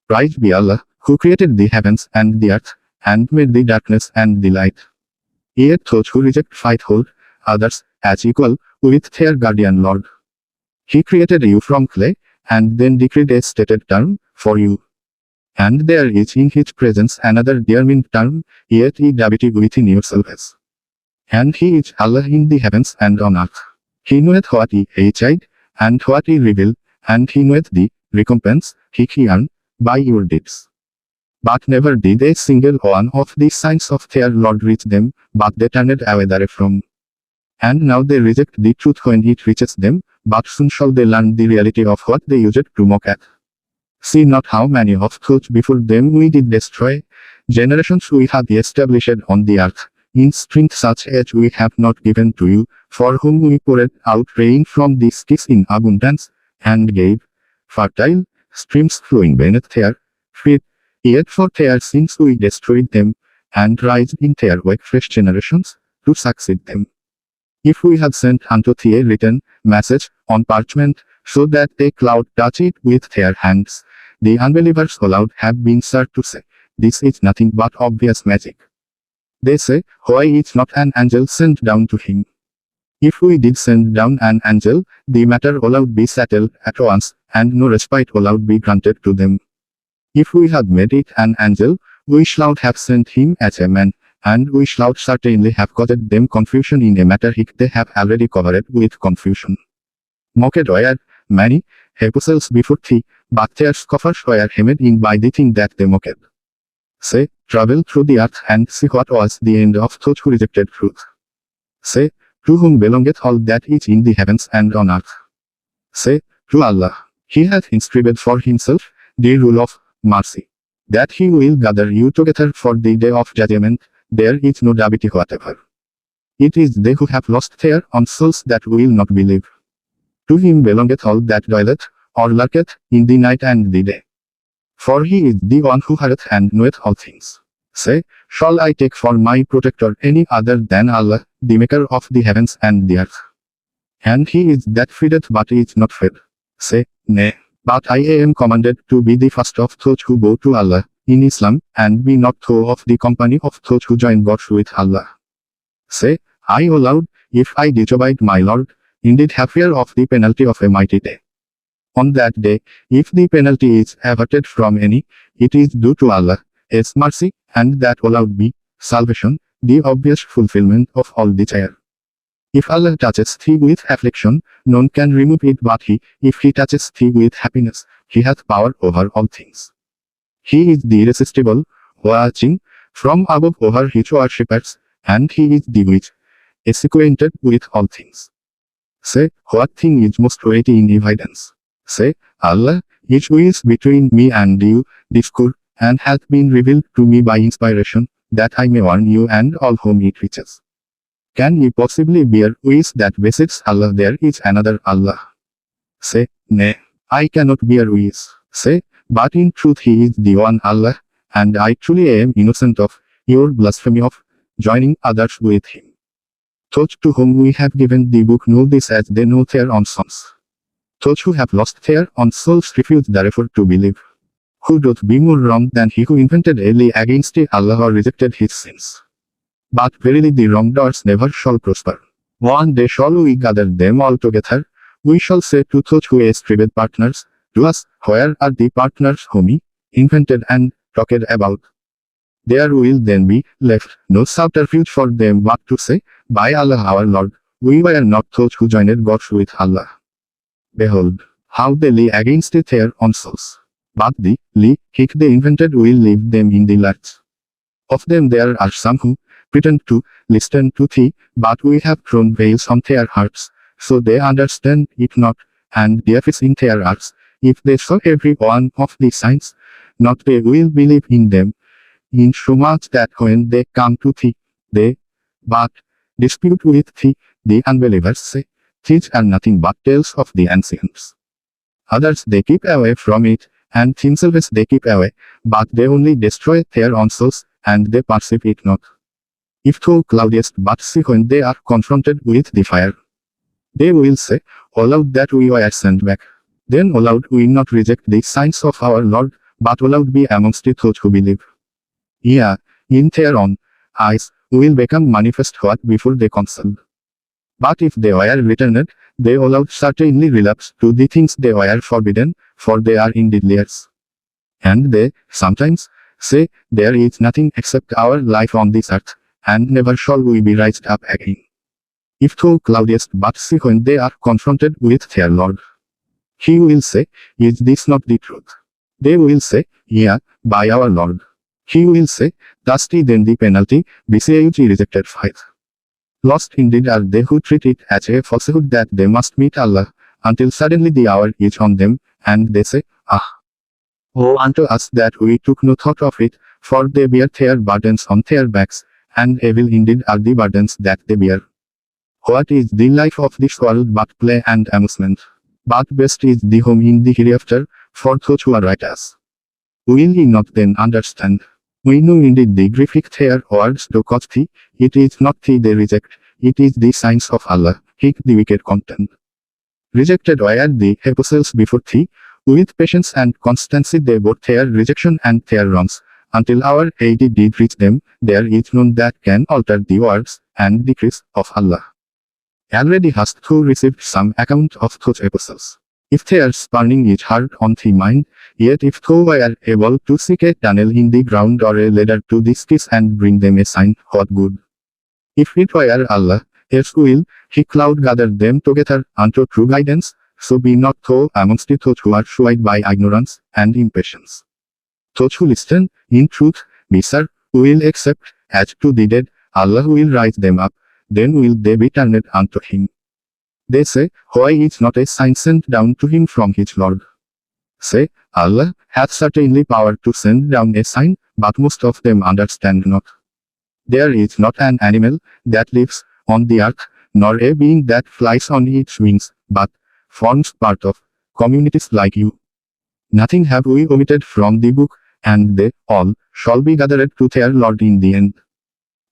Praised be Allah, who created the heavens and the earth, and made the darkness and the light. Yet those who reject fight hold others as equal with their guardian Lord. He created you from clay, and then decreed a stated term for you. And there is in his presence another determined term, yet ye doubt it within yourselves. And he is Allah in the heavens and on earth. He knoweth what ye hide, and what ye reveal, and he knoweth the recompense he earn by your deeds. But never did a single one of these signs of their Lord reach them, but they turned away therefrom. And now they reject the truth when it reaches them, but soon shall they learn the reality of what they used to mock at. See not how many of those before them we did destroy, generations we had established on the earth, in strength such as we have not given to you, for whom we poured out rain from the skies in abundance, and gave fertile streams flowing beneath their feet. Yet for their sins we destroyed them, and raised in their wake fresh generations, to succeed them. If we had sent unto thee a written message on parchment, so that a cloud touch it with their hands, the unbelievers aloud have been certain to say, this is nothing but obvious magic. They say, why is not an angel sent down to him? If we did send down an angel, the matter aloud be settled at once, and no respite aloud be granted to them. If we had made it an angel, we should have sent him as a man, and we should certainly have caused them confusion in a matter which they have already covered with confusion. Mocked were many apostles before thee, but their scoffers were hemmed in by the thing that they mocked. Say, travel through the earth and see what was the end of those who rejected truth. Say, to whom belongeth all that is in the heavens and on earth. Say, to Allah, He hath inscribed for Himself the rule of mercy, that He will gather you together for the day of judgment. There is no doubt whatever. It is they who have lost their own souls that will not believe. To Him belongeth all that dwelleth, or lurketh, in the night and the day. For He is the one who heareth and knoweth all things. Say, shall I take for my protector any other than Allah, the maker of the heavens and the earth? And He is that feedeth but is not fed. Say, nay, but I am commanded to be the first of those who bow to Allah, in Islam, and be not though of the company of those who join God with Allah. Say, I allowed, if I disobeyed my Lord, indeed have fear of the penalty of a mighty day. On that day, if the penalty is averted from any, it is due to Allah's mercy, and that allowed be salvation, the obvious fulfillment of all desire. If Allah touches thee with affliction, none can remove it but He. If He touches thee with happiness, He hath power over all things. He is the irresistible, watching from above over His worshippers, and He is the which is acquainted with all things. Say, what thing is most weighty in evidence? Say, Allah, which is between me and you, discord, and hath been revealed to me by inspiration, that I may warn you and all whom it reaches. Can ye possibly bear with that besides Allah there is another Allah? Say, nay, I cannot bear with. Say, but in truth He is the one Allah, and I truly am innocent of your blasphemy of joining others with Him. Those to whom we have given the book know this as they know their own souls. Those who have lost their own souls refuse therefore to believe. Who doth be more wrong than he who invented a lie against Allah or rejected His sins? But verily the wrongdoers never shall prosper. One day shall we gather them all together. We shall say to those who ascribed partners to us, where are the partners whom ye invented and talked about? There will then be left no subterfuge for them but to say, by Allah our Lord, we were not those who joined God with Allah. Behold, how they lie against their own souls. But the lie which they invented will leave them in the lurch. Of them there are some who pretend to listen to thee, but we have thrown veils on their hearts, so they understand it not, and deaf is in their hearts. If they saw every one of these signs, not they will believe in them, insomuch that when they come to thee, they but dispute with thee. The unbelievers say, these are nothing but tales of the ancients. Others they keep away from it, and themselves they keep away, but they only destroy their own souls, and they perceive it not. If thou cloudest but see when they are confronted with the fire, they will say, aloud that we were sent back. Then aloud we not reject the signs of our Lord, but allowed be amongst those who believe. Yeah, in their own eyes will become manifest what before they concealed. But if they were returned, they allowed certainly relapse to the things they were forbidden, for they are indeed liars. And they sometimes say, there is nothing except our life on this earth, and never shall we be raised up again. If thou cloudest but see when they are confronted with their Lord, he will say, is this not the truth? They will say, yeah, by our Lord. He will say, thus then the penalty, besides rejected faith. Lost indeed are they who treat it as a falsehood that they must meet Allah, until suddenly the hour is on them, and they say, ah! Woe unto us that we took no thought of it, for they bear their burdens on their backs, and evil indeed are the burdens that they bear. What is the life of this world but play and amusement? But best is the home in the hereafter, for those who are righteous. Will ye not then understand? We know indeed the graphic their words do cause thee, it is not thee they reject, it is the signs of Allah, hic the wicked content. Rejected were the apostles before thee, with patience and constancy they bore their rejection and their wrongs, until our aid did reach them, there is none that can alter the words and decrees of Allah. Already hast thou received some account of those apostles. If their spurning is hard on the mind, yet if thou were able to seek a tunnel in the ground or a ladder to this kiss and bring them a sign, what good? If it were Allah, else will he cloud gather them together unto true guidance, so be not thou amongst those who are swayed by ignorance and impatience. Those who listen, in truth, be sure, will accept, as to the dead, Allah will raise them up, then will they be turned unto him. They say, why is not a sign sent down to him from his Lord? Say, Allah hath certainly power to send down a sign, but most of them understand not. There is not an animal that lives on the earth, nor a being that flies on its wings, but forms part of communities like you. Nothing have we omitted from the book, and they all shall be gathered to their Lord in the end.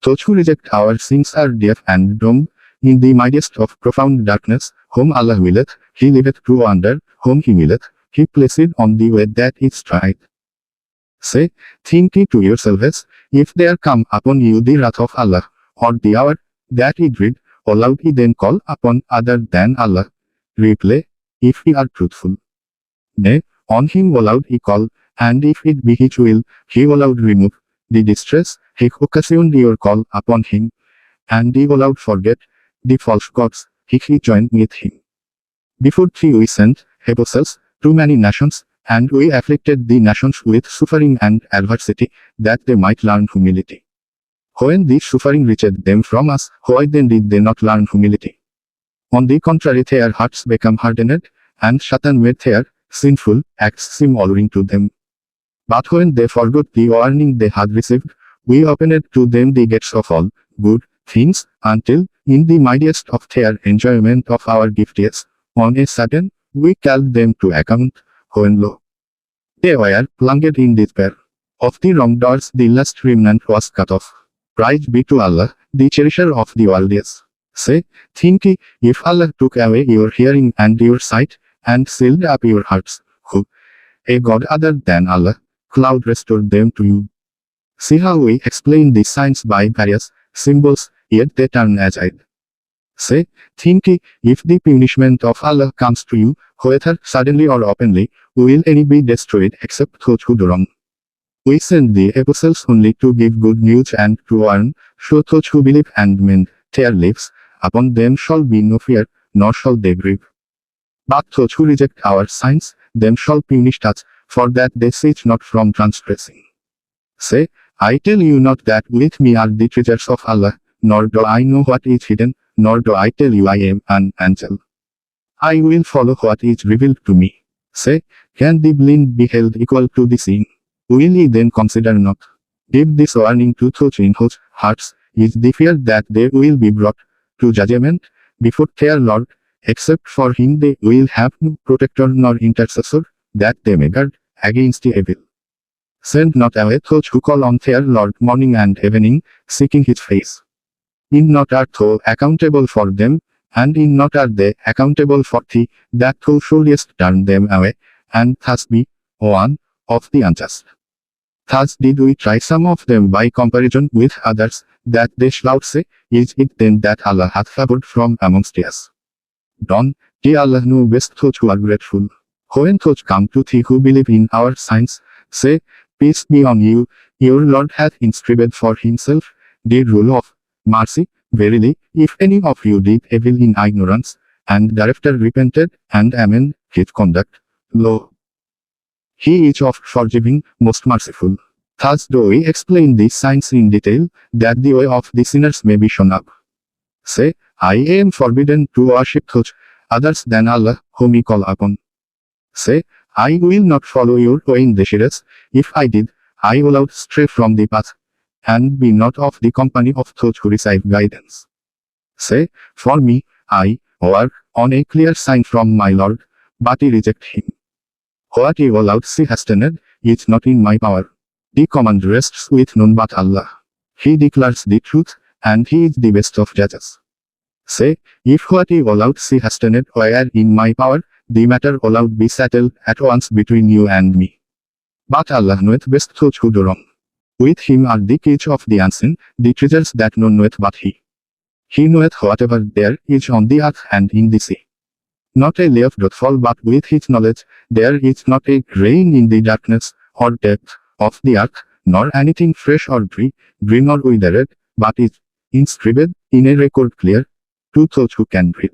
Those who reject our sins are deaf and dumb, in the midst of profound darkness, whom Allah willeth, he leaveth to wander, whom he willeth, he placeth on the way that is straight. Say, think ye to yourselves, if there come upon you the wrath of Allah, or the hour that ye dread, allowed ye then call upon other than Allah? Reply, if ye are truthful. Nay, on him allowed ye call, and if it be his will, he allowed remove the distress, he occasioned your call upon him, and ye allowed forget the false gods, he joined with him. Before thee we sent apostles to many nations, and we afflicted the nations with suffering and adversity, that they might learn humility. When this suffering reached them from us, why then did they not learn humility? On the contrary, their hearts became hardened, and Satan made their sinful acts seem alluring to them. But when they forgot the warning they had received, we opened to them the gates of all good things, until, in the midst of their enjoyment of our gifts, on a sudden, we called them to account, when lo, they were plunged in despair. Of the wrongdoers the last remnant was cut off. Praise be to Allah, the cherisher of the worlds. Say, think ye, if Allah took away your hearing and your sight, and sealed up your hearts, who, a God other than Allah, cloud restored them to you. See how we explain these signs by various symbols, yet they turn aside. Say, think ye, if the punishment of Allah comes to you, whether suddenly or openly, will any be destroyed except those who do wrong? We send the apostles only to give good news and to warn, so those who believe and mend their lives, upon them shall be no fear, nor shall they grieve. But those who reject our signs, them shall punish us, for that they cease not from transgressing. Say, I tell you not that with me are the treasures of Allah, nor do I know what is hidden, nor do I tell you I am an angel. I will follow what is revealed to me. Say, can the blind be held equal to the seeing? Will ye then consider not? Give this warning to those in whose hearts is the fear that they will be brought to judgment before their Lord, except for him they will have no protector nor intercessor, that they may guard against the evil. Send not away those who call on their Lord morning and evening, seeking his face. In not art thou accountable for them, and in not are they accountable for thee, that thou shouldest turn them away, and thus be, O one, of the unjust. Thus did we try some of them by comparison with others, that they shall say, is it then that Allah hath favored from amongst us? Don't ye Allah know best those who are grateful. When those come to thee who believe in our signs, say, peace be on you, your Lord hath inscribed for himself the rule of mercy. Verily, if any of you did evil in ignorance, and thereafter repented, and amended his conduct, lo, he is oft forgiving, most merciful. Thus do we explain these signs in detail, that the way of the sinners may be shown up. Say, I am forbidden to worship those others than Allah, whom we call upon. Say, I will not follow your way in desires. If I did, I will stray from the path, and be not of the company of those who receive guidance. Say, for me, I work on a clear sign from my Lord, but I reject him. What he allowed she hastened, is not in my power. The command rests with none but Allah. He declares the truth, and he is the best of judges. Say, if what he allowed she hastened were in my power, the matter allowed be settled at once between you and me. But Allah knoweth best those who do wrong. With him are the keys of the unseen, the treasures that none knoweth but he. He knoweth whatever there is on the earth and in the sea. Not a leaf doth fall but with his knowledge, there is not a grain in the darkness, or depth, of the earth, nor anything fresh or green or withered, but is inscribed in a record clear, to those who can read.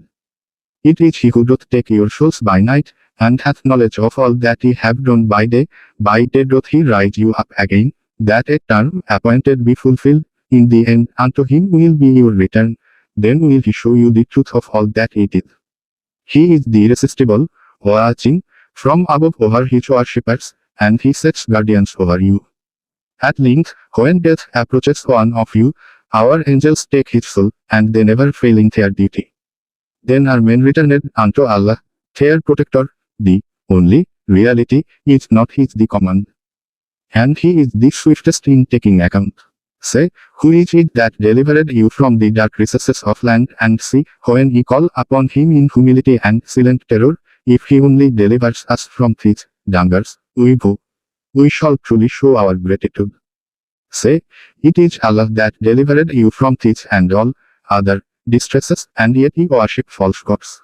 It is he who doth take your souls by night, and hath knowledge of all that ye have done by day doth he rise you up again, that a term appointed be fulfilled, in the end unto him will be your return, then will he show you the truth of all that ye did. He is the irresistible, watching, from above over his worshippers, and he sets guardians over you. At length, when death approaches one of you, our angels take his soul, and they never fail in their duty. Then are men returned unto Allah, their protector, the only reality is not his the command. And he is the swiftest in taking account. Say, who is it that delivered you from the dark recesses of land and sea, when ye call upon him in humility and silent terror? If he only delivers us from these dangers, we shall truly show our gratitude. Say, it is Allah that delivered you from these and all other distresses, and yet ye worship false gods.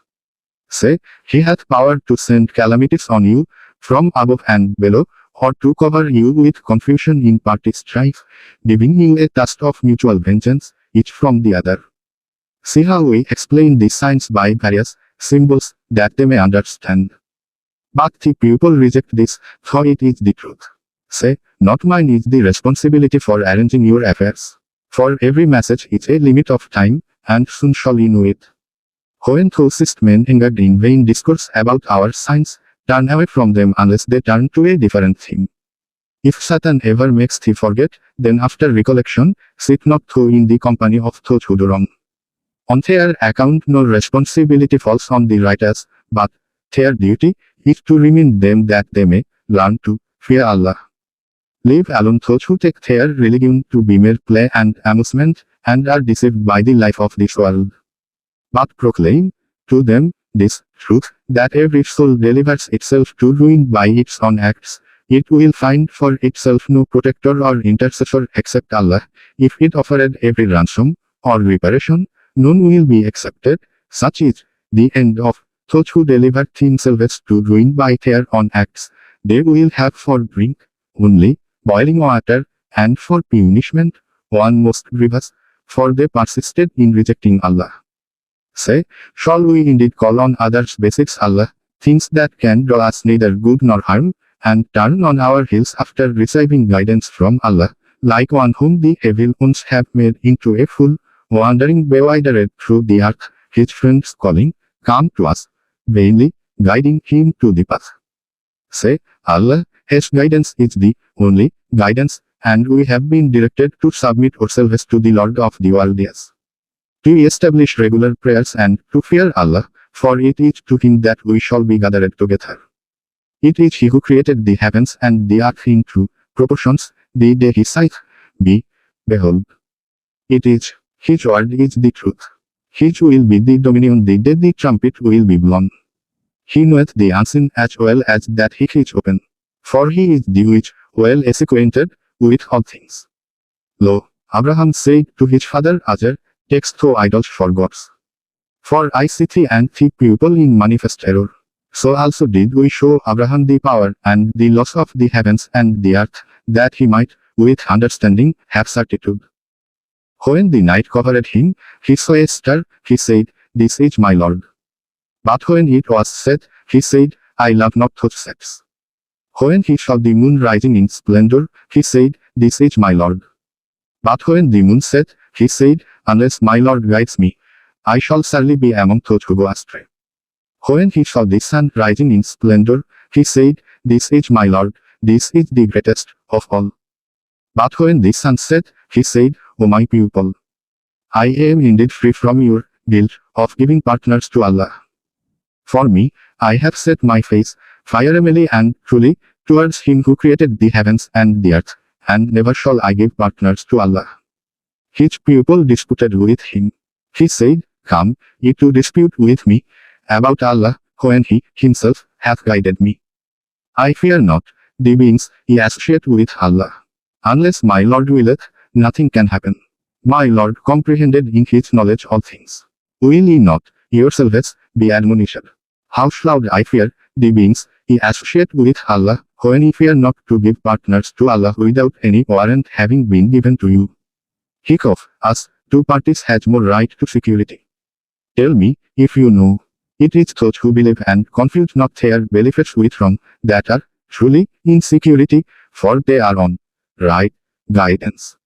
Say, he hath power to send calamities on you, from above and below, or to cover you with confusion in party strife, giving you a taste of mutual vengeance, each from the other. See how we explain these signs by various symbols, that they may understand. But the people reject this, though it is the truth. Say, not mine is the responsibility for arranging your affairs. For every message is a limit of time, and soon shall ye know it. When those men engaged in vain discourse about our signs, turn away from them unless they turn to a different theme. If Satan ever makes thee forget, then after recollection, sit not thou in the company of those who do wrong. On their account no responsibility falls on the righteous, but their duty is to remind them that they may learn to fear Allah. Leave alone those who take their religion to be mere play and amusement, and are deceived by the life of this world. But proclaim to them this truth, that every soul delivers itself to ruin by its own acts. It will find for itself no protector or intercessor except Allah. If it offered every ransom or reparation, none will be accepted. Such is the end of those who deliver themselves to ruin by their own acts. They will have for drink only boiling water, and for punishment one most grievous, for they persisted in rejecting Allah. Say, shall we indeed call on others besides Allah, things that can do us neither good nor harm, and turn on our heels after receiving guidance from Allah, like one whom the evil ones have made into a fool, wandering bewildered through the earth, his friends calling, come to us, vainly guiding him to the path. Say, Allah, his guidance is the only guidance, and we have been directed to submit ourselves to the Lord of the world. Yes. To establish regular prayers and to fear Allah, for it is to him that we shall be gathered together. It is he who created the heavens and the earth in true proportions, the day he saith, behold. It is, his word is the truth. His will be the dominion the day the trumpet will be blown. He knoweth the unseen as well as that he is open. For he is the which well is acquainted with all things. Lo, Abraham said to his father Azar, Take thou idols for gods. For I see thee and thy people in manifest error. So also did we show Abraham the power and the laws of the heavens and the earth, that he might, with understanding, have certitude. When the night covered him, he saw a star, he said, This is my Lord. But when it was set, he said, I love not those sects. When he saw the moon rising in splendor, he said, This is my Lord. But when the moon set, he said, Unless my Lord guides me, I shall surely be among those who go astray. When he saw the sun rising in splendor, he said, This is my Lord, this is the greatest of all. But when the sun set, he said, O my pupil, I am indeed free from your guilt of giving partners to Allah. For me, I have set my face, firmly and truly, towards him who created the heavens and the earth, and never shall I give partners to Allah. His pupil disputed with him. He said, Come, ye to dispute with me about Allah, when he himself hath guided me. I fear not the beings ye associate with Allah. Unless my Lord willeth, nothing can happen. My Lord comprehended in his knowledge all things. Will ye not yourselves be admonished? How shall I fear the beings ye associate with Allah, when ye fear not to give partners to Allah without any warrant having been given to you? Which of us two parties has more right to security? Tell me, if you know. It is those who believe and confuse not their beliefs with wrong, that are truly in security, for they are on right guidance.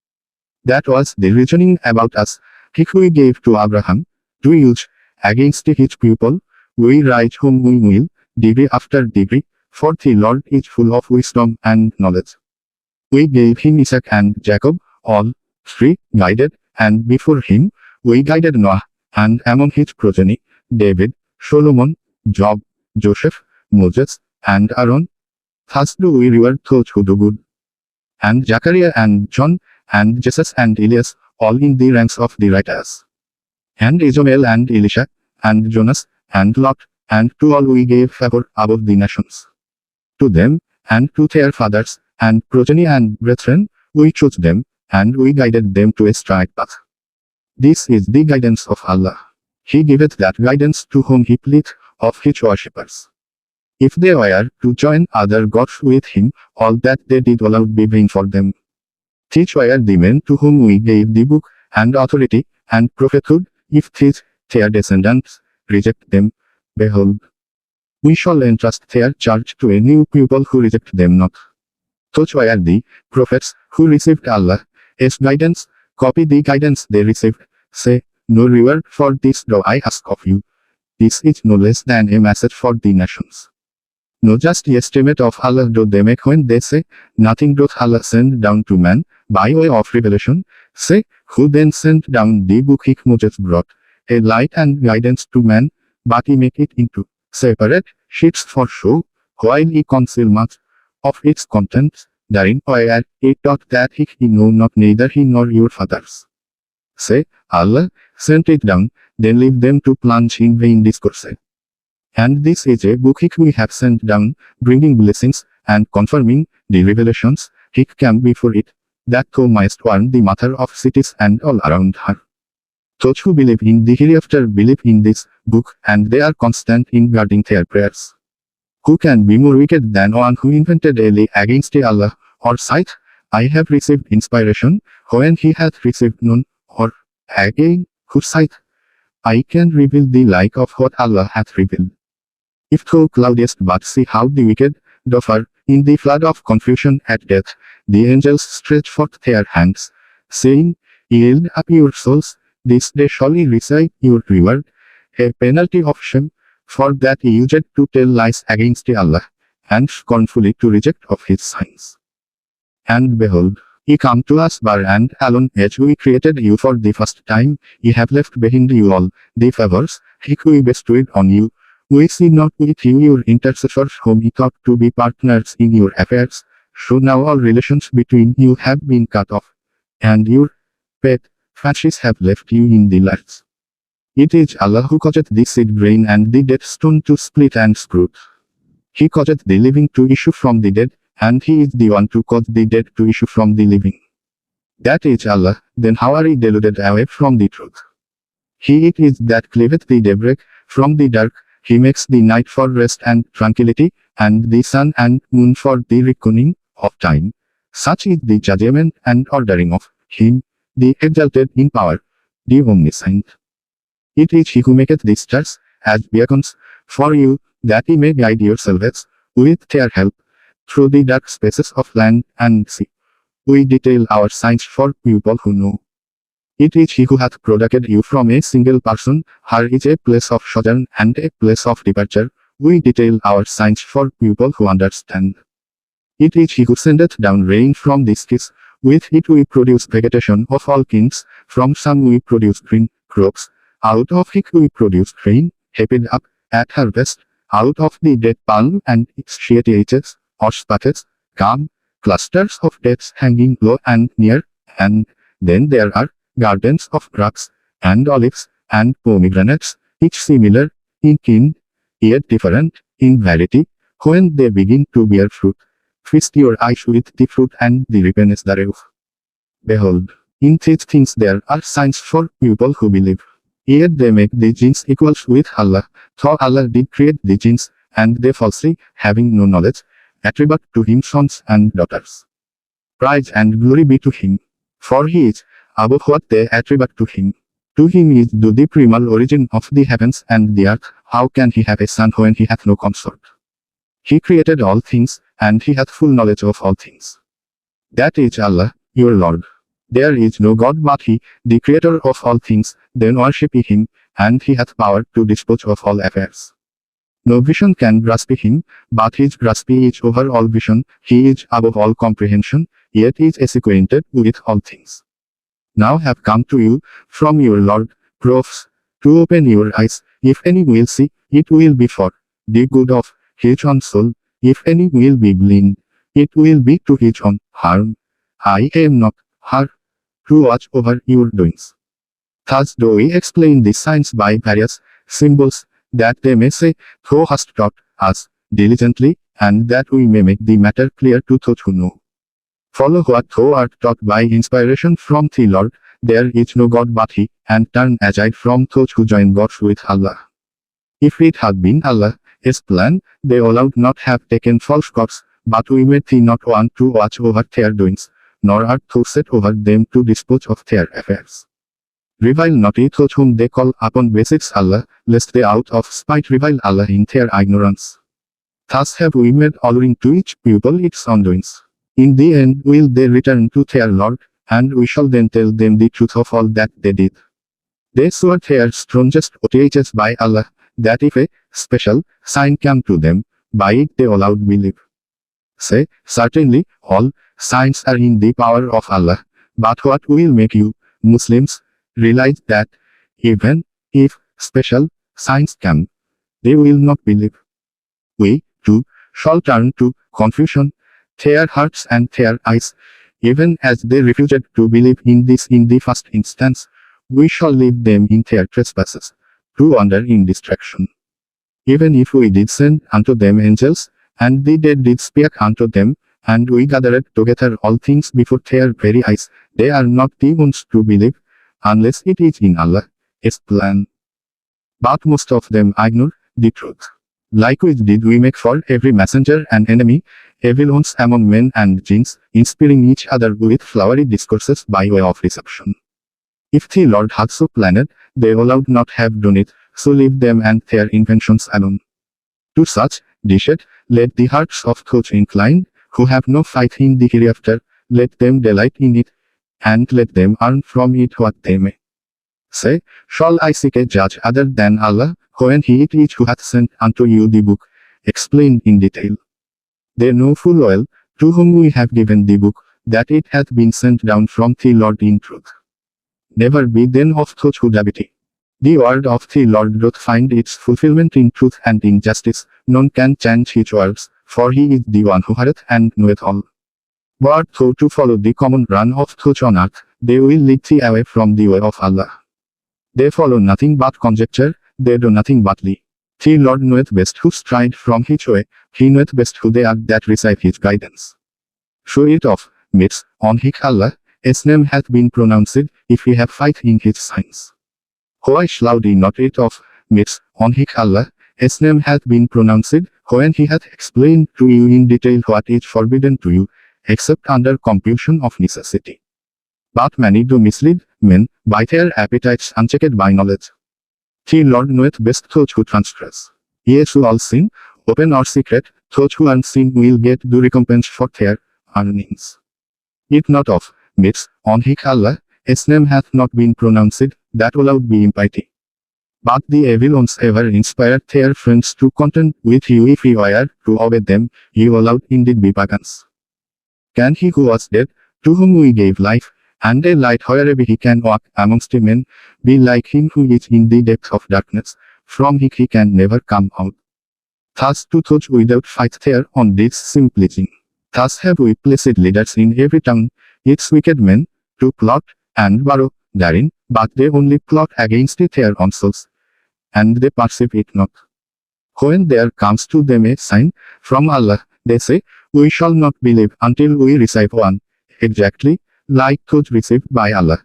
That was the reasoning about us, which we gave to Abraham, to use against his people. We write whom we will, degree after degree, for the Lord is full of wisdom and knowledge. We gave him Isaac and Jacob, all three guided, and before him, we guided Noah, and among his progeny, David, Solomon, Job, Joseph, Moses, and Aaron. Thus do we reward those who do good. And Zachariah and John, and Jesus and Elias, all in the ranks of the righteous. And Ismael and Elisha, and Jonas, and Lot, and to all we gave favor above the nations. To them, and to their fathers, and progeny and brethren, we chose them, and we guided them to a straight path. This is the guidance of Allah. He giveth that guidance to whom he pleaseth of his worshippers. If they were to join other gods with him, all that they did would be vain for them. These were the men to whom we gave the book, and authority, and prophethood. If these, their descendants, reject them, behold, we shall entrust their charge to a new people who reject them not. Those were the prophets who received Allah's guidance, copy the guidance they received, say, No reward for this do I ask of you. This is no less than a message for the nations. No just estimate of Allah do they make when they say, Nothing doth Allah send down to man, by way of revelation, say, Who then sent down the book which Moses brought, a light and guidance to man, but he make it into separate sheets for show, while he conceal much of its contents, therein where it taught that he know not neither he nor your fathers. Say, Allah sent it down, then leave them to plunge in vain discourse. And this is a book which we have sent down, bringing blessings, and confirming the revelations which came before it, that thou mayest warn the mother of cities and all around her. Those who believe in the hereafter believe in this book, and they are constant in guarding their prayers. Who can be more wicked than one who invented a lie against Allah, or saith, I have received inspiration, when he hath received none, or again, who saith, I can reveal the like of what Allah hath revealed. If thou cloudest but see how the wicked differ, in the flood of confusion at death, the angels stretch forth their hands, saying, Yield up your souls, this day shall ye receive your reward, a penalty of shame, for that ye used to tell lies against Allah, and scornfully to reject of his signs. And behold, ye come to us bar and alone as we created you for the first time, ye have left behind you all the favors which we bestowed on you. We see not with you your intercessors whom ye thought to be partners in your affairs, so now all relations between you have been cut off, and your pet fancies have left you in the lurch. It is Allah who causeth the seed grain and the dead stone to split and sprout. He causeth the living to issue from the dead, and he is the one to cause the dead to issue from the living. That is Allah, then how are ye deluded away from the truth? He it is that cleaveth the daybreak from the dark, he makes the night for rest and tranquility, and the sun and moon for the reckoning of time. Such is the judgment and ordering of him, the exalted in power, the omniscient. It is he who maketh the stars as beacons for you, that ye may guide yourselves with their help through the dark spaces of land and sea. We detail our signs for people who know. It is he who hath produced you from a single person, her is a place of sojourn and a place of departure. We detail our signs for people who understand. It is he who sendeth down rain from the skies, with it we produce vegetation of all kinds, from some we produce green crops, out of it we produce grain, heaped up at harvest, out of the dead palm and its shades, or sputters, calm, clusters of dates hanging low and near, and then there are gardens of grapes, and olives, and pomegranates, each similar in kind, yet different in variety, when they begin to bear fruit. Feast your eyes with the fruit and the ripeness thereof. Behold, in these things there are signs for people who believe. Yet they make the jinns equals with Allah, though Allah did create the jinns, and they falsely, having no knowledge, attribute to him sons and daughters. Praise and glory be to him, for he is above what they attribute to him. To him is due the primal origin of the heavens and the earth. How can he have a son when he hath no consort? He created all things, and he hath full knowledge of all things. That is Allah, your Lord. There is no God but he, the creator of all things, then worship ye him, and he hath power to dispose of all affairs. No vision can grasp him, but his grasp is over all vision, he is above all comprehension, yet is acquainted with all things. Now have come to you, from your Lord, proofs, to open your eyes, if any will see, it will be for the good of his own soul, if any will be blind, it will be to his own harm. I am not her to watch over your doings. Thus do we explain the signs by various symbols, that they may say, Thou hast taught us diligently, and that we may make the matter clear to those who know. Follow what thou art taught by inspiration from the Lord, there is no God but he, and turn aside from those who join gods with Allah. If it had been Allah's plan, they would not have taken false gods, but we made thee not one to watch over their doings, nor art thou set over them to dispose of their affairs. Revile not ye those whom they call upon besides Allah, lest they out of spite revile Allah in their ignorance. Thus have we made alluring to each people its own doings. In the end will they return to their Lord, and we shall then tell them the truth of all that they did. They swore their strongest oaths by Allah, that if a special sign came to them, by it they all would believe. Say, certainly, all signs are in the power of Allah, but what will make you, Muslims, realize that, even if special signs come, they will not believe. We, too, shall turn to confusion their hearts and their eyes, even as they refused to believe in this in the first instance, we shall leave them in their trespasses, to wander in distraction. Even if we did send unto them angels, and the dead did speak unto them, and we gathered together all things before their very eyes, they are not the ones to believe, unless it is in Allah's plan. But most of them ignore the truth. Likewise did we make for every messenger an enemy, evil ones among men and jinns, inspiring each other with flowery discourses by way of deception. If the Lord had so planned, they would not have done it, so leave them and their inventions alone. To such, dished, let the hearts of those inclined, who have no faith in the hereafter, let them delight in it, and let them earn from it what they may. Say, shall I seek a judge other than Allah, when he it is who hath sent unto you the book, explained in detail? They know full well, to whom we have given the book, that it hath been sent down from the Lord in truth. Never be then of those who doubt it. The word of the Lord doth find its fulfillment in truth and in justice, none can change his words, for he is the one who heareth and knoweth all. But though to follow the common run of those on earth, they will lead thee away from the way of Allah. They follow nothing but conjecture, they do nothing but lie. The Lord knoweth best who strayed from his way, he knoweth best who they are that receive his guidance. Show it of, meets, on his Allah, his name hath been pronounced, if he have faith in his signs. Why shall he not it of, meets, on his Allah, his name hath been pronounced, when he hath explained to you in detail what is forbidden to you, except under compulsion of necessity. But many do mislead men, by their appetites unchecked by knowledge. The Lord knoweth best those who transgress. Yes, who all sin, open or secret, those who earn sin will get due recompense for their earnings. It not of, meets, on his Allah, his name hath not been pronounced, that allowed be impiety. But the evil ones ever inspired their friends to contend with you if you were to obey them, you allowed indeed be pagans. Can he who was dead, to whom we gave life, and a light wherever he can walk amongst men, be like him who is in the depth of darkness, from which he can never come out. Thus to those without faith there on this simple thing. Thus have we placed leaders in every town, its wicked men, to plot and borrow therein, but they only plot against their own souls, and they perceive it not. When there comes to them a sign from Allah, they say, we shall not believe until we receive one, exactly like those received by Allah,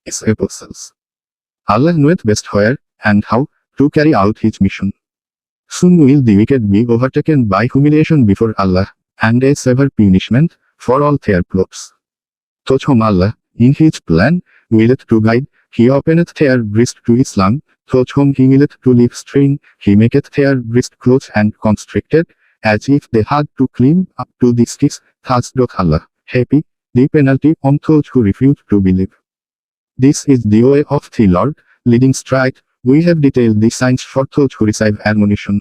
his apostles. Allah knoweth best where and how to carry out his mission. Soon will the wicked be overtaken by humiliation before Allah, and a severe punishment for all their plots. Those whom Allah, in his plan, willeth to guide, he openeth their breast to Islam, those whom he willeth to leave straying, he maketh their breast close and constricted, as if they had to climb up to the skies, thus doth Allah, happy, the penalty on those who refuse to believe. This is the way of the Lord, leading straight, we have detailed the signs for those who receive admonition.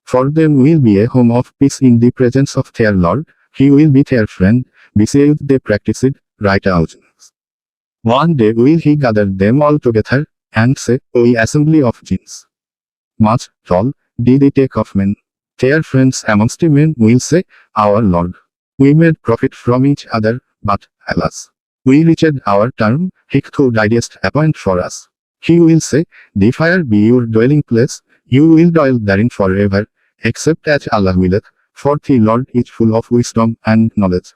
For them will be a home of peace in the presence of their Lord, he will be their friend, besides they practiced righteousness. One day will he gather them all together, and say, O ye assembly of jinns! Much, tall, did they take of men. Their friends amongst the men will say, Our Lord, we made profit from each other, but, alas, we reached our term, hic thou didst appoint for us. He will say, the fire be your dwelling place, you will dwell therein forever, except as Allah willeth, for the Lord is full of wisdom and knowledge.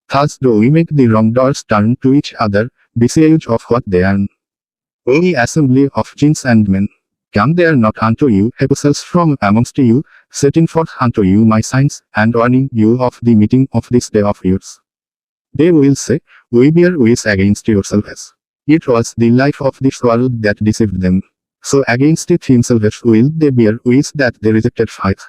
Thus do we make the wrongdoers turn to each other, besides of what they earn. O ye assembly of jinns and men, come there not unto you apostles from amongst you, setting forth unto you my signs, and warning you of the meeting of this day of yours. They will say, we bear witness against yourselves. It was the life of this world that deceived them. So against it themselves will they bear witness that they rejected faith.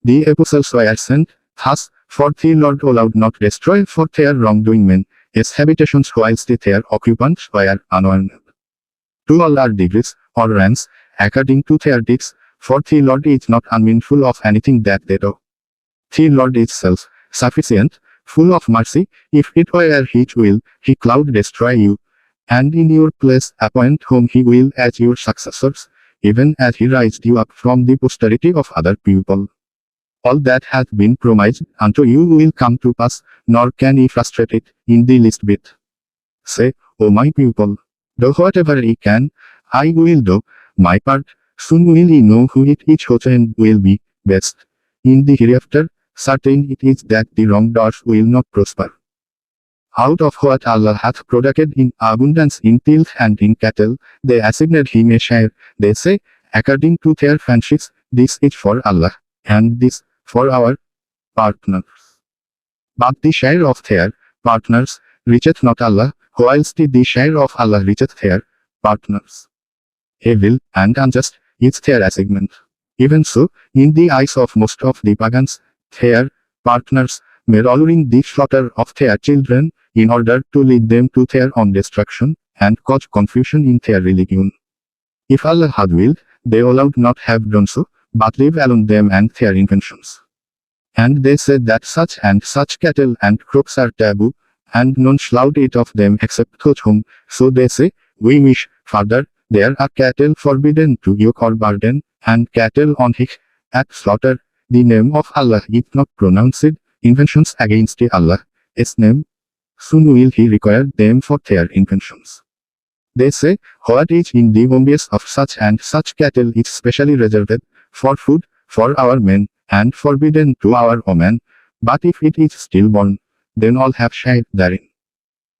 The apostles were sent, thus, for the Lord allowed not destroy for their wrongdoing men, his habitations whilst their occupants were unwarned. To all are degrees, or ranks, according to their deeds, for the Lord is not unmindful of anything that they do. The Lord is self-sufficient, full of mercy, if it were his will, he cloud destroy you, and in your place appoint whom he will as your successors, even as he raised you up from the posterity of other people. All that hath been promised unto you will come to pass, nor can ye frustrate it, in the least bit. Say, O my pupil, do whatever ye can, I will do my part, soon will ye know who it is chosen will be best. In the hereafter, certain it is that the wrongdoers will not prosper. Out of what Allah hath produced in abundance in tilth and in cattle, they assigned him a share, they say, according to their fancies, this is for Allah, and this, for our partners. But the share of their partners reacheth not Allah, whilst the share of Allah reacheth their partners. Evil and unjust is their assignment. Even so, in the eyes of most of the pagans, their partners made alluring the slaughter of their children, in order to lead them to their own destruction, and cause confusion in their religion. If Allah had willed, they allowed not have done so, but leave alone them and their inventions. And they said that such and such cattle and crops are taboo, and none shall eat of them except those whom, so they say, we wish, further, there are cattle forbidden to yoke or burden, and cattle on hic, at slaughter, the name of Allah is not pronounced, inventions against Allah, his name, soon will he require them for their inventions. They say, what is in the wombies of such and such cattle is specially reserved, for food, for our men, and forbidden to our women, but if it is stillborn, then all have shade therein.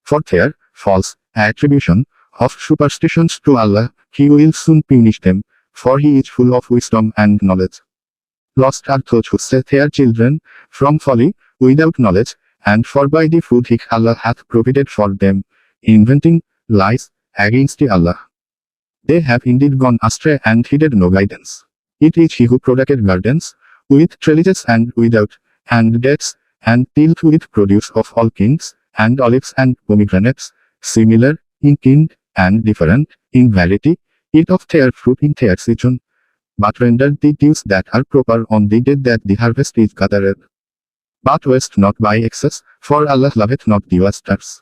For their false attribution of superstitions to Allah, He will soon punish them, for He is full of wisdom and knowledge. Lost are those who set their children from folly, without knowledge, and forbid the food which Allah hath provided for them, inventing lies against Allah. They have indeed gone astray and heeded no guidance. It is He who produced gardens, with trellises and without, and dates, and tilled with produce of all kinds, and olives and pomegranates, similar in kind, and different in variety, eat of their fruit in their season, but rendered the dues that are proper on the day that the harvest is gathered. But waste not by excess, for Allah loveth not the wasters.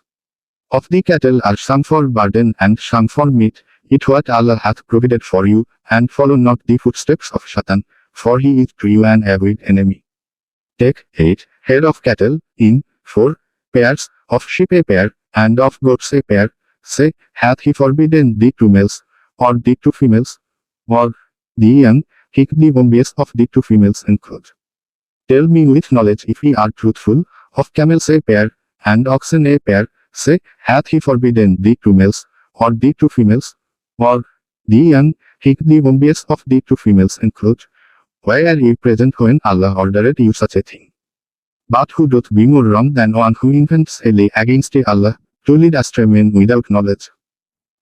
Of the cattle are some for burden and some for meat, eat what Allah hath provided for you, and follow not the footsteps of Shaitan, for he is to you an avid enemy. Take 8 head of cattle, in 4 pairs, of sheep a pair, and of goats a pair, say, hath he forbidden the 2 males, or the 2 females, or the young, hic the wombiest of the 2 females include. Tell me with knowledge if ye are truthful, of camels a pair, and oxen a pair, say, hath he forbidden the 2 males, or the 2 females, or the young, hic the wombiest of the 2 females include. Why are ye present when Allah ordered you such a thing? But who doth be more wrong than one who invents a lie against Allah, to lead astray men without knowledge?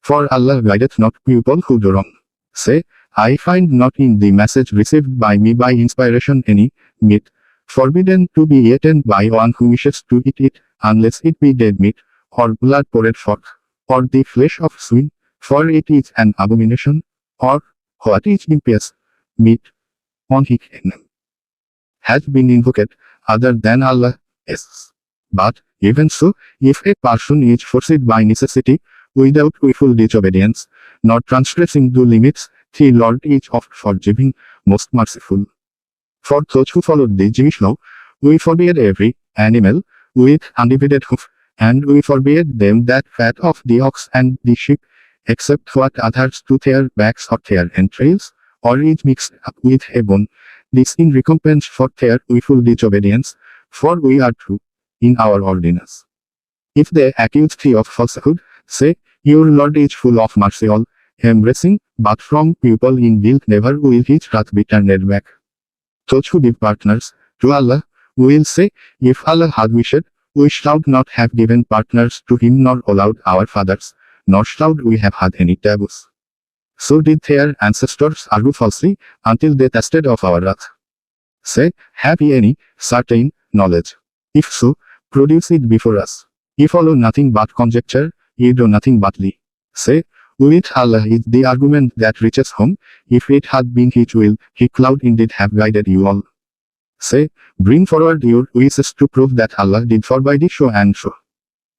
For Allah guideth not people who do wrong. Say, I find not in the message received by me by inspiration any meat forbidden to be eaten by one who wishes to eat it, unless it be dead meat, or blood poured forth, or the flesh of swine, for it is an abomination, or what is impious meat on his name has been invoked other than Allah. Yes. But even so, if a person is forced by necessity, without willful disobedience, not transgressing the limits, the Lord is oft forgiving, most merciful. For those who followed the Jewish law, we forbade every animal with undivided hoof, and we forbade them that fat of the ox and the sheep, except what adheres to their backs or their entrails, or is mixed up with a bone, this in recompense for their willful disobedience, for we are true in our ordinance. If they accuse thee of falsehood, say, your Lord is full of mercy, all embracing, but from people in guilt never will his wrath be turned back. Those who give partners to Allah will say, if Allah had wished, we should not have given partners to him nor allowed our fathers, nor should we have had any taboos. So did their ancestors argue falsely, until they tasted of our wrath. Say, have ye any certain knowledge? If so, produce it before us. Ye follow nothing but conjecture, ye do nothing but lie. Say, with Allah is the argument that reaches home, if it had been his will, he could indeed have guided you all. Say, bring forward your wishes to prove that Allah did forbid so and so.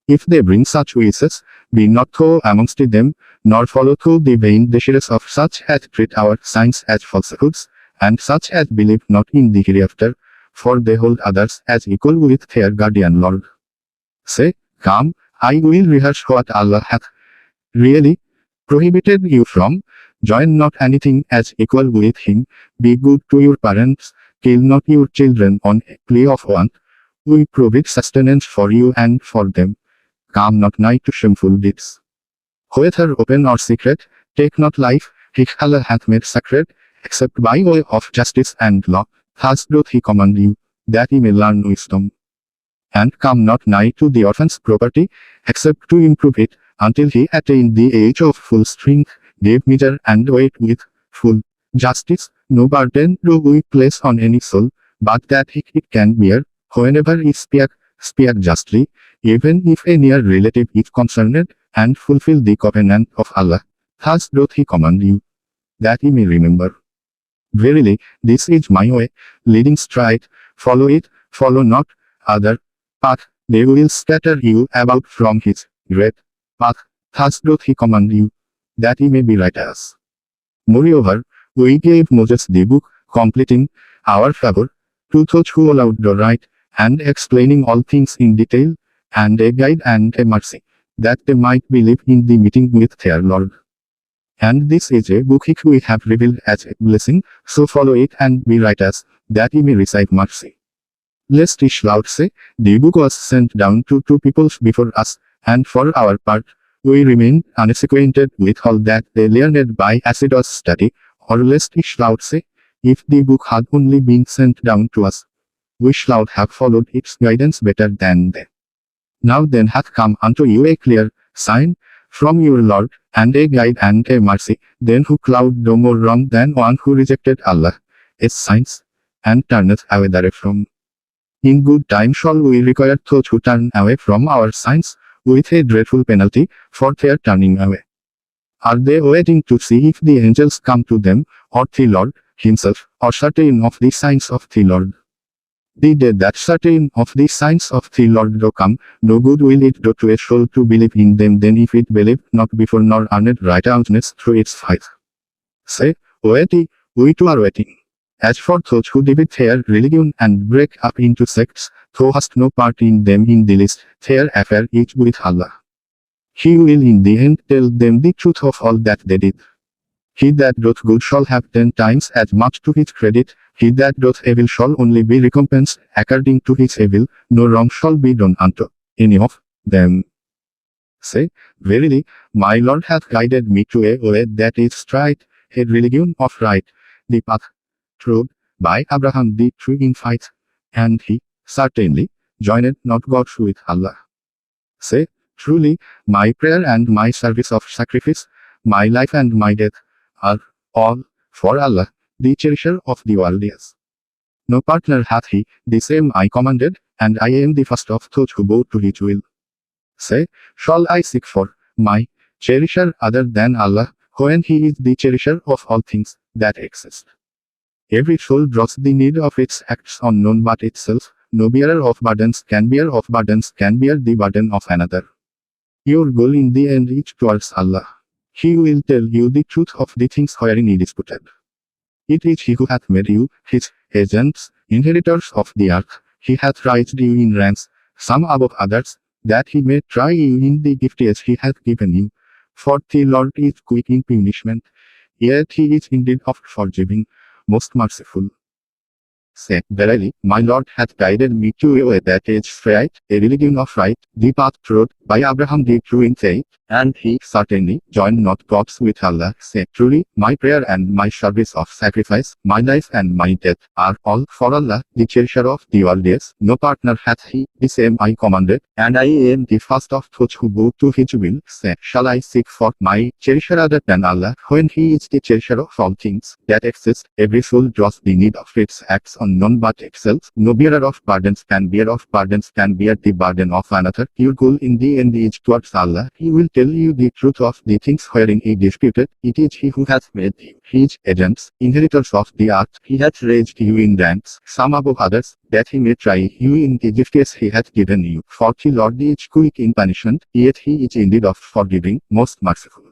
If they bring such wishes, be not thou amongst them, nor follow through the vain desires of such as treat our signs as falsehoods, and such as believe not in the hereafter, for they hold others as equal with their guardian Lord. Say, come, I will rehearse what Allah hath really prohibited you from, join not anything as equal with him, be good to your parents, kill not your children on a plea of want, we provide sustenance for you and for them. Come not nigh to shameful deeds. Whether open or secret, take not life, which Allah hath made sacred, except by way of justice and law, thus doth he command you, that ye may learn wisdom. And come not nigh to the orphan's property, except to improve it, until he attain the age of full strength, gave measure and weight with full justice, no burden do we place on any soul, but that it can bear, whenever he speak justly, even if a near relative is concerned, and fulfill the covenant of Allah, thus doth he command you, that ye may remember. Verily, this is my way, leading straight, follow it, follow not other path, they will scatter you about from his great path, thus doth he command you, that ye may be righteous. Moreover, we gave Moses the book, completing our favor to those who allowed the right, and explaining all things in detail, and a guide and a mercy, that they might believe in the meeting with their Lord. And this is a book which we have revealed as a blessing, so follow it and be righteous, that ye may receive mercy. Lest ye should say, the book was sent down to two peoples before us, and for our part, we remain unacquainted with all that they learned by assiduous study, or lest ye should say, if the book had only been sent down to us, we should have followed its guidance better than they. Now then hath come unto you a clear sign from your Lord, and a guide and a mercy, then who cloud no more wrong than one who rejected Allah, His signs, and turneth away therefrom. In good time shall we require those who turn away from our signs, with a dreadful penalty, for their turning away. Are they waiting to see if the angels come to them, or the Lord Himself, or certain of the signs of the Lord? The day that certain of the signs of the Lord do come, no good will it do to a soul to believe in them than if it believed not before nor earned righteousness through its faith. Say, wait ye, we too are waiting. As for those who divide their religion and break up into sects, thou hast no part in them in the least, their affair is with Allah. He will in the end tell them the truth of all that they did. He that doth good shall have 10 times as much to his credit, he that doth evil shall only be recompensed according to his evil, no wrong shall be done unto any of them. Say, verily, my Lord hath guided me to a way that is straight, a religion of right, the path trod by Abraham the true in faith, and he certainly joined not God with Allah. Say, truly, my prayer and my service of sacrifice, my life and my death, are all for Allah, the cherisher of the worlds. No partner hath he, the same I commanded, and I am the first of those who bow to his will. Say, shall I seek for my cherisher other than Allah, when he is the cherisher of all things that exist? Every soul draws the need of its acts on none but itself, no bearer of burdens can bear the burden of another. Your goal in the end is towards Allah. He will tell you the truth of the things wherein ye disputed. It is He who hath made you, His agents, inheritors of the earth. He hath raised you in ranks, some above others, that He may try you in the gift as He hath given you. For the Lord is quick in punishment, yet He is indeed oft forgiving, most merciful. Say, verily, my Lord hath guided me to a way that is straight, a religion of right, the path trod by Abraham the true in faith, and he certainly joined not gods with Allah. Say, truly, my prayer and my service of sacrifice, my life and my death, are all for Allah, the cherisher of the worlds. No partner hath he, the same I commanded, and I am the first of those who bow to his will. Say, shall I seek for my cherisher other than Allah, when he is the cherisher of all things that exist? Every soul draws the need of its acts on none but itself. No bearer of burdens can bear the burden of another. Your goal in the end is towards Allah. He will tell you the truth of the things wherein ye disputed. It is He who hath made you His agents, inheritors of the earth. He hath raised you in ranks, some above others, that He may try you in the gift as He hath given you. For the Lord is quick in punishment, yet He is indeed oft forgiving, most merciful.